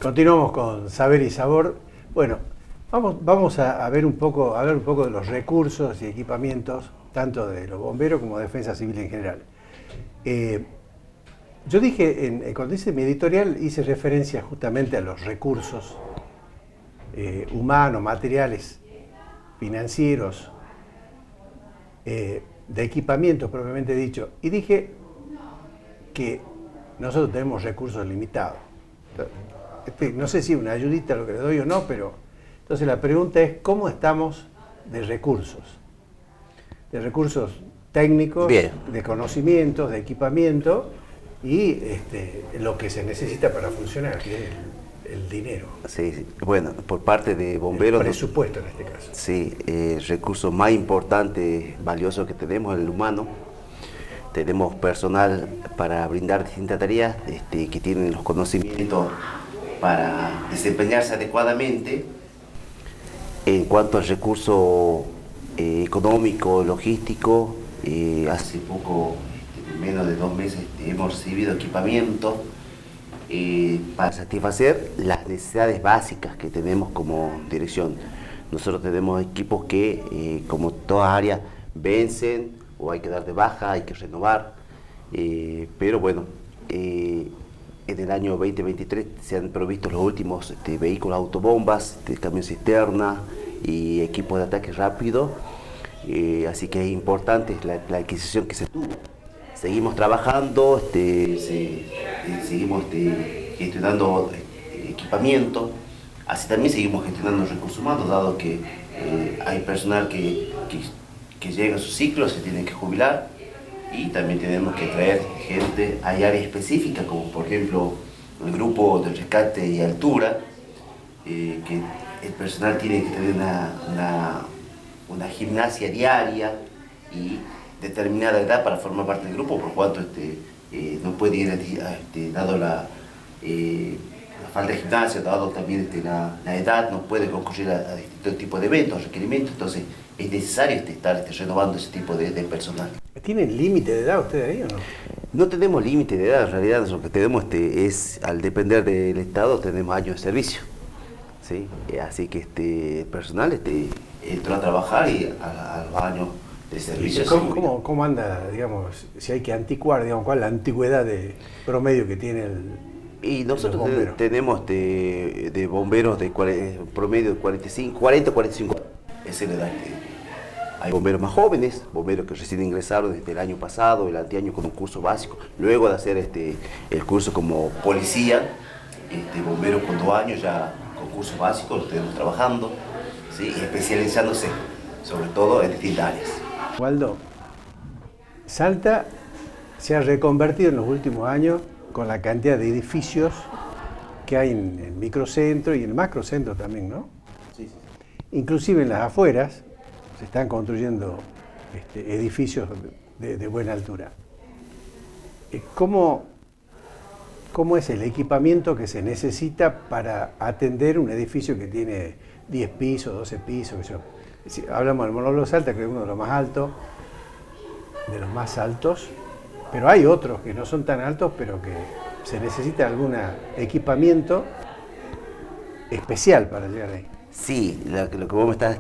Continuamos con Saber y Sabor. Bueno, vamos a ver un poco, de los recursos y equipamientos, tanto de los bomberos como de Defensa Civil en general. Yo dije, cuando hice mi editorial, hice referencia justamente a los recursos humanos, materiales, financieros, de equipamientos propiamente dicho, y dije que nosotros tenemos recursos limitados. No sé si una ayudita lo que le doy o no, pero entonces la pregunta es ¿cómo estamos de recursos? De recursos técnicos, Bien. de conocimientos, de equipamiento y lo que se necesita para funcionar, que es el dinero. Sí, bueno, por parte de bomberos... El presupuesto en este caso. Sí, el recurso más importante, valioso que tenemos es el humano. Tenemos personal para brindar distintas tareas que tienen los conocimientos para desempeñarse adecuadamente. En cuanto al recurso económico, logístico, hace poco, menos de 2 meses, hemos recibido equipamiento para satisfacer las necesidades básicas que tenemos como dirección. Nosotros tenemos equipos que, como todas áreas, vencen o hay que dar de baja, hay que renovar, pero bueno, en el año 2023 se han provisto los últimos vehículos autobombas, camión cisterna y equipos de ataque rápido, así que es importante la adquisición que se tuvo. Seguimos trabajando, seguimos gestionando equipamiento, así también seguimos gestionando recursos humanos, dado que hay personal que llega a su ciclo, se tiene que jubilar, y también tenemos que traer gente. Hay áreas específicas, como por ejemplo el grupo de rescate y altura, que el personal tiene que tener una gimnasia diaria y determinada edad para formar parte del grupo, por cuanto no puede ir, dado la falta de gimnasia, dado también la edad, no puede concurrir a distintos tipos de eventos, requerimientos, entonces es necesario estar renovando ese tipo de personal. ¿Tienen límite de edad ustedes ahí o no? No tenemos límite de edad, en realidad lo que tenemos es, al depender del Estado, tenemos años de servicio, ¿sí? Así que el personal entró a trabajar y a los años de servicio. ¿Cómo anda, digamos, si hay que anticuar, digamos, cuál es la antigüedad de promedio que tiene Y nosotros tenemos de bomberos de promedio de 40-45 años. Esa es la edad. Hay bomberos más jóvenes, bomberos que recién ingresaron desde el año pasado, el anteaño, con un curso básico. Luego de hacer el curso como policía, bomberos con 2 años ya con curso básico, lo tenemos trabajando, ¿sí? Y especializándose sobre todo en distintas áreas. Waldo, Salta se ha reconvertido en los últimos años con la cantidad de edificios que hay en el microcentro y en el macrocentro también, ¿no? Sí, sí. Inclusive en las afueras se están construyendo edificios de buena altura. ¿Cómo es el equipamiento que se necesita para atender un edificio que tiene 10 pisos, 12 pisos? Si hablamos del Monólogo Salta, que es uno de los más altos, pero hay otros que no son tan altos, pero que se necesita algún equipamiento especial para llegar ahí. Sí, lo que vos me estás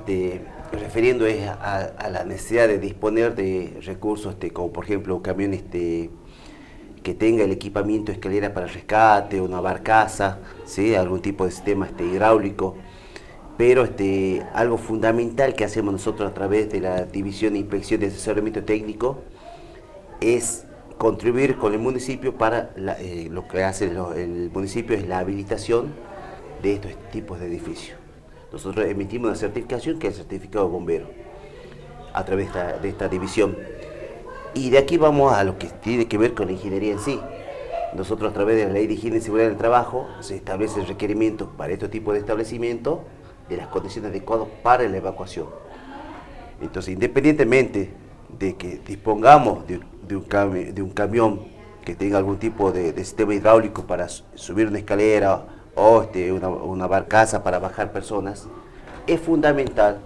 refiriendo es a la necesidad de disponer de recursos, como por ejemplo un camión que tenga el equipamiento de escalera para rescate, una barcaza, ¿sí? Algún tipo de sistema hidráulico. Pero algo fundamental que hacemos nosotros a través de la División de Inspección y Asesoramiento Técnico es contribuir con el municipio para lo que hace el municipio es la habilitación de estos tipos de edificios. Nosotros emitimos una certificación que es el certificado de bombero a través de esta división. Y de aquí vamos a lo que tiene que ver con la ingeniería en sí. Nosotros a través de la Ley de Higiene y Seguridad del Trabajo se establecen requerimientos para este tipo de establecimientos de las condiciones adecuadas para la evacuación. Entonces, independientemente de que dispongamos de un camión que tenga algún tipo de sistema hidráulico para subir una escalera o una barcaza para bajar personas, es fundamental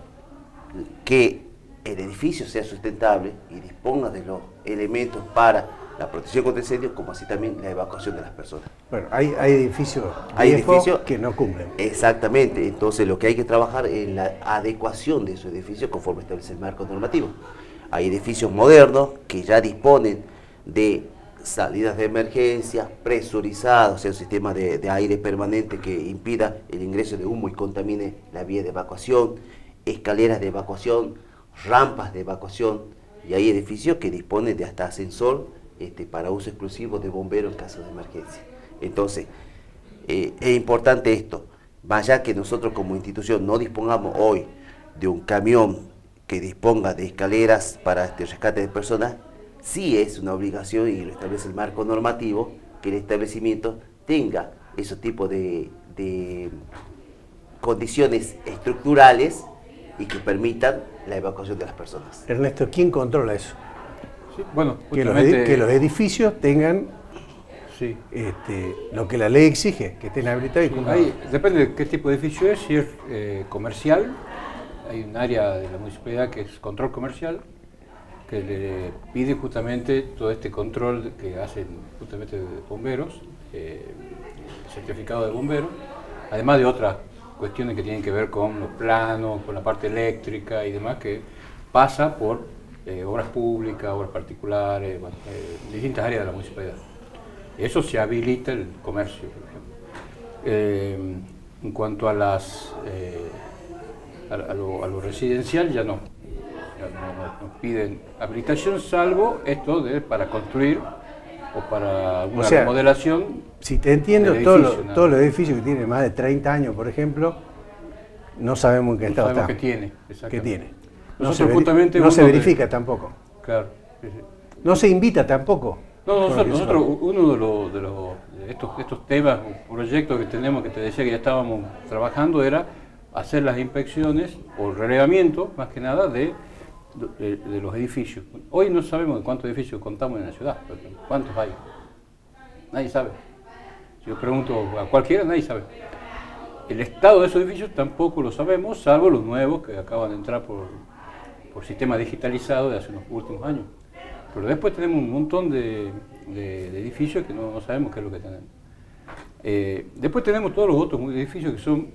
que el edificio sea sustentable y disponga de los elementos para la protección contra incendios, como así también la evacuación de las personas. Bueno, hay edificios Hay viejos edificios que no cumplen. Exactamente, entonces lo que hay que trabajar es la adecuación de esos edificios conforme establece el marco normativo. Hay edificios modernos que ya disponen de salidas de emergencia presurizadas, o sea, un sistema de aire permanente que impida el ingreso de humo y contamine la vía de evacuación, escaleras de evacuación, rampas de evacuación, y hay edificios que disponen de hasta ascensor para uso exclusivo de bomberos en caso de emergencia. Entonces, es importante esto, vaya que nosotros como institución no dispongamos hoy de un camión que disponga de escaleras para este rescate de personas, sí es una obligación, y lo establece el marco normativo, que el establecimiento tenga esos tipos de condiciones estructurales y que permitan la evacuación de las personas. Ernesto, ¿quién controla eso? Sí, bueno, Que los edificios tengan sí. Lo que la ley exige, que estén habilitados y cumplan. Depende de qué tipo de edificio es, si es comercial, hay un área de la municipalidad que es control comercial, que le pide justamente todo este control que hacen justamente de bomberos, certificado de bomberos, además de otras cuestiones que tienen que ver con los planos, con la parte eléctrica y demás, que pasa por obras públicas, obras particulares, distintas áreas de la municipalidad. Eso se habilita el comercio, por ejemplo. En cuanto a las a lo residencial ya no. Nos piden habilitación, salvo esto de para construir o para alguna remodelación. Si te entiendo, todos los edificios que tienen más de 30 años, por ejemplo, no sabemos en qué estado están. Que tiene, ¿Qué tiene? No se verifica tampoco. Claro. Sí. No se invita tampoco. No, nosotros uno de estos temas o proyectos que tenemos, que te decía que ya estábamos trabajando, era hacer las inspecciones o relevamiento, más que nada, de los edificios. Hoy no sabemos de cuántos edificios contamos en la ciudad, ¿cuántos hay? Nadie sabe. Si yo pregunto a cualquiera, nadie sabe. El estado de esos edificios tampoco lo sabemos, salvo los nuevos que acaban de entrar por sistema digitalizado de hace unos últimos años. Pero después tenemos un montón de edificios que no sabemos qué es lo que tenemos. Después tenemos todos los otros edificios que son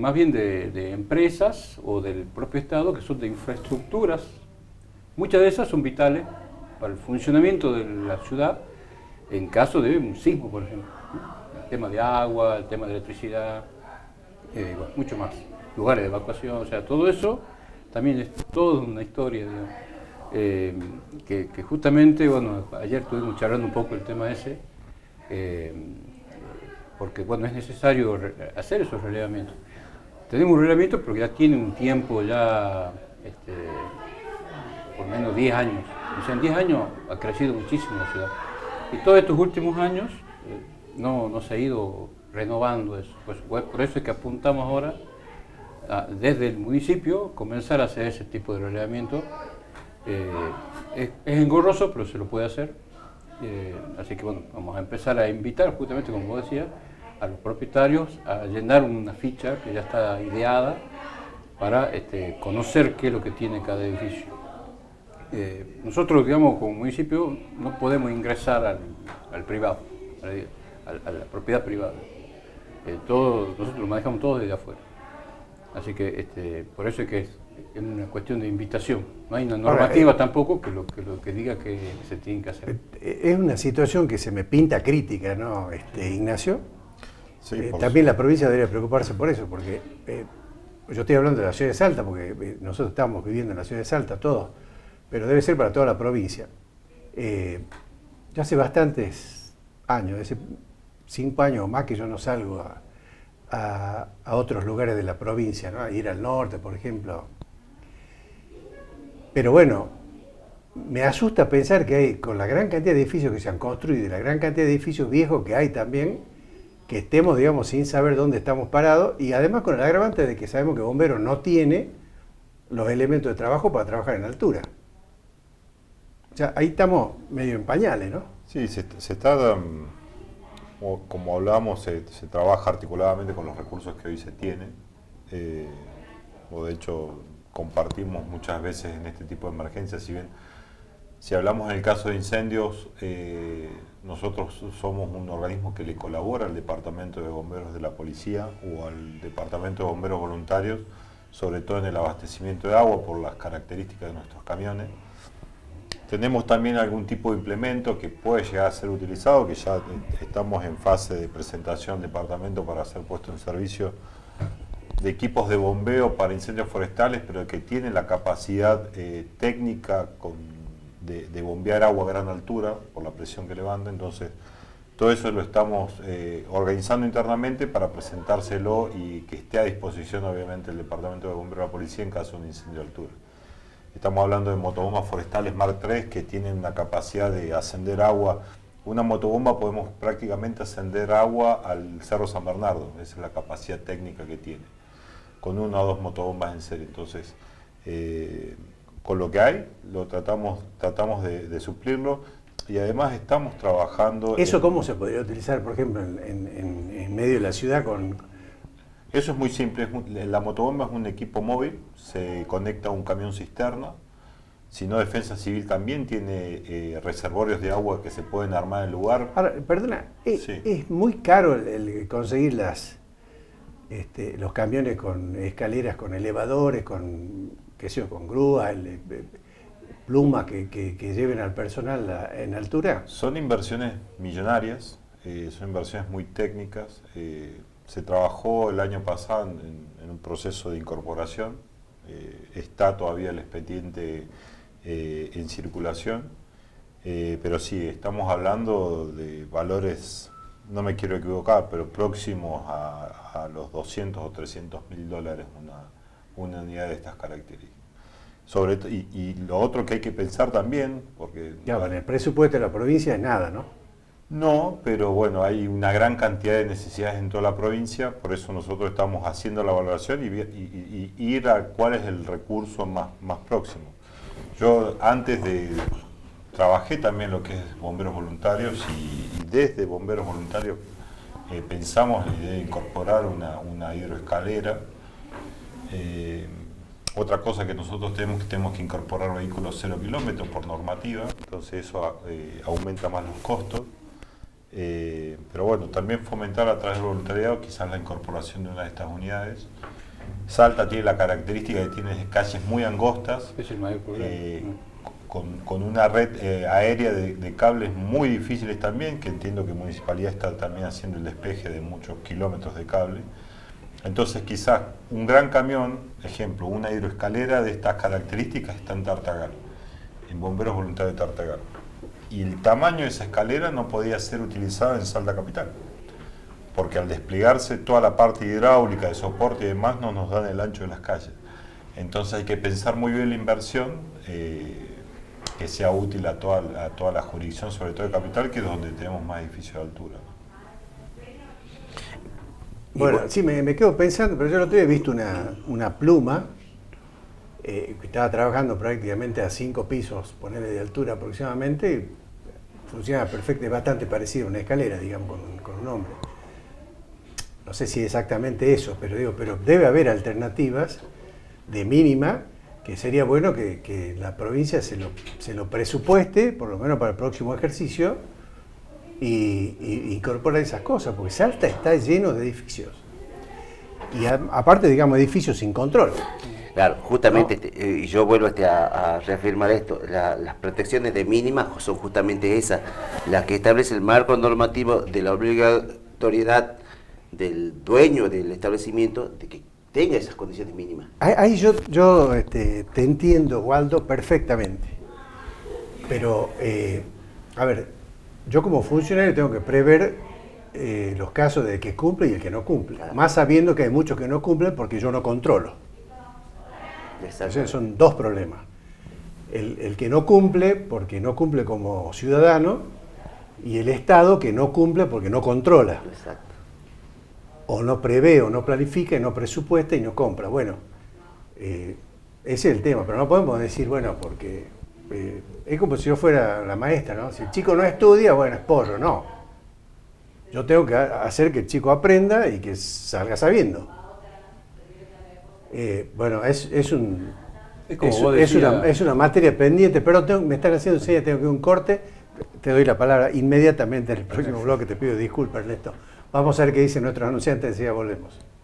más bien de empresas o del propio Estado, que son de infraestructuras. Muchas de esas son vitales para el funcionamiento de la ciudad en caso de un sismo, por ejemplo. El tema de agua, el tema de electricidad, mucho más. Lugares de evacuación, o sea, todo eso también es toda una historia, digamos. Que justamente, bueno, ayer estuvimos charlando un poco el tema ese, porque bueno, es necesario hacer esos relevamientos. Tenemos un relevamiento, pero ya tiene un tiempo, ya por menos 10 años. O sea, en 10 años ha crecido muchísimo la ciudad. Y todos estos últimos años no se ha ido renovando eso. Pues, por eso es que apuntamos ahora, desde el municipio, comenzar a hacer ese tipo de relevamiento. Es engorroso, pero se lo puede hacer. Así que bueno, vamos a empezar a invitar, justamente como vos decías, a los propietarios a llenar una ficha que ya está ideada para conocer qué es lo que tiene cada edificio. Nosotros, digamos, como municipio, no podemos ingresar al privado, a la propiedad privada. Nosotros lo manejamos todo desde afuera. Así que por eso es que es una cuestión de invitación. No hay una normativa tampoco que diga que se tiene que hacer. Es una situación que se me pinta crítica, ¿no, Ignacio? Sí, también la provincia debería preocuparse por eso, porque yo estoy hablando de la ciudad de Salta, porque nosotros estamos viviendo en la ciudad de Salta, todos, pero debe ser para toda la provincia. Ya hace bastantes años, hace 5 años o más que yo no salgo a otros lugares de la provincia, ¿no? A ir al norte, por ejemplo. Pero bueno, me asusta pensar que hay, con la gran cantidad de edificios que se han construido y la gran cantidad de edificios viejos que hay también, que estemos, digamos, sin saber dónde estamos parados, y además con el agravante de que sabemos que Bomberos no tiene los elementos de trabajo para trabajar en altura. O sea, ahí estamos medio en pañales, ¿no? Sí, se está, como hablábamos, se trabaja articuladamente con los recursos que hoy se tienen, o de hecho compartimos muchas veces en este tipo de emergencias, si bien Si hablamos en el caso de incendios, nosotros somos un organismo que le colabora al Departamento de Bomberos de la Policía o al Departamento de Bomberos Voluntarios, sobre todo en el abastecimiento de agua por las características de nuestros camiones. Tenemos también algún tipo de implemento que puede llegar a ser utilizado, que ya estamos en fase de presentación al departamento para ser puesto en servicio, de equipos de bombeo para incendios forestales, pero que tienen la capacidad técnica de bombear agua a gran altura por la presión que levanta. Entonces, todo eso lo estamos organizando internamente para presentárselo y que esté a disposición, obviamente, el Departamento de Bomberos de la Policía en caso de un incendio de altura. Estamos hablando de motobombas forestales Mark III que tienen una capacidad de ascender agua. Una motobomba podemos prácticamente ascender agua al Cerro San Bernardo, esa es la capacidad técnica que tiene, con una o dos motobombas en serie. Entonces, con lo que hay, lo tratamos de suplirlo, y además estamos trabajando... ¿Eso cómo se podría utilizar, por ejemplo, en medio de la ciudad con...? Eso es muy simple, la motobomba es un equipo móvil, se conecta a un camión cisterna. Si no, Defensa Civil también tiene reservorios de agua que se pueden armar en el lugar. Ahora, perdona, Sí. es muy caro el conseguir los camiones con escaleras, con elevadores, con grúas, plumas que lleven al personal en altura. Son inversiones millonarias, son inversiones muy técnicas. Se trabajó el año pasado en un proceso de incorporación, está todavía el expediente en circulación, pero sí, estamos hablando de valores, no me quiero equivocar, pero próximos a los 200 o 300 mil dólares una unidad de estas características. Y lo otro que hay que pensar también, porque... Claro, en el presupuesto de la provincia es nada, ¿no? No, pero bueno, hay una gran cantidad de necesidades en toda la provincia, por eso nosotros estamos haciendo la valoración y ir a cuál es el recurso más próximo. Yo trabajé también lo que es bomberos voluntarios y desde bomberos voluntarios pensamos la idea de incorporar una hidroescalera. Otra cosa que nosotros tenemos que incorporar vehículos 0 kilómetros por normativa, entonces eso aumenta más los costos. Pero bueno, también fomentar a través del voluntariado quizás la incorporación de una de estas unidades. Salta tiene la característica de que tiene calles muy angostas, Es el mayor problema. con una red aérea de cables muy difíciles también, que entiendo que Municipalidad está también haciendo el despeje de muchos kilómetros de cable. Entonces quizás un gran camión, ejemplo, una hidroescalera de estas características está en Tartagal, en Bomberos Voluntarios de Tartagal. Y el tamaño de esa escalera no podía ser utilizada en Salta Capital, porque al desplegarse toda la parte hidráulica de soporte y demás no nos dan el ancho de las calles. Entonces hay que pensar muy bien la inversión, que sea útil a toda la jurisdicción, sobre todo de Capital, que es donde tenemos más edificios de altura. Bueno, sí, me quedo pensando, pero yo el otro día he visto una pluma que estaba trabajando prácticamente a 5 pisos, ponerle de altura aproximadamente, y funciona perfecto, es bastante parecido a una escalera, digamos, con un hombre. No sé si exactamente eso, pero debe haber alternativas de mínima, que sería bueno que la provincia se lo presupueste, por lo menos para el próximo ejercicio, y incorpora esas cosas, porque Salta está lleno de edificios. Y aparte, digamos, edificios sin control. Claro, justamente, ¿no? Y yo vuelvo a reafirmar esto, las protecciones de mínimas son justamente esas, las que establece el marco normativo de la obligatoriedad del dueño del establecimiento de que tenga esas condiciones mínimas. Ahí yo te entiendo, Waldo, perfectamente. Pero, a ver, yo como funcionario tengo que prever los casos de que cumple y el que no cumple. Claro. Más sabiendo que hay muchos que no cumplen porque yo no controlo. Entonces son dos problemas. El que no cumple porque no cumple como ciudadano, y el Estado que no cumple porque no controla. Exacto. O no prevé, o no planifica, y no presupuesta y no compra. Bueno, ese es el tema, pero no podemos decir, bueno, porque es como si yo fuera la maestra, ¿no? Si el chico no estudia, bueno, es pollo, no. Yo tengo que hacer que el chico aprenda y que salga sabiendo. Bueno, es Es como vos decías. Es una materia pendiente, pero me están haciendo señas, tengo que ir a un corte. Te doy la palabra inmediatamente en el próximo bloque. Te pido disculpas, Ernesto. Vamos a ver qué dicen nuestros anunciantes y ya volvemos.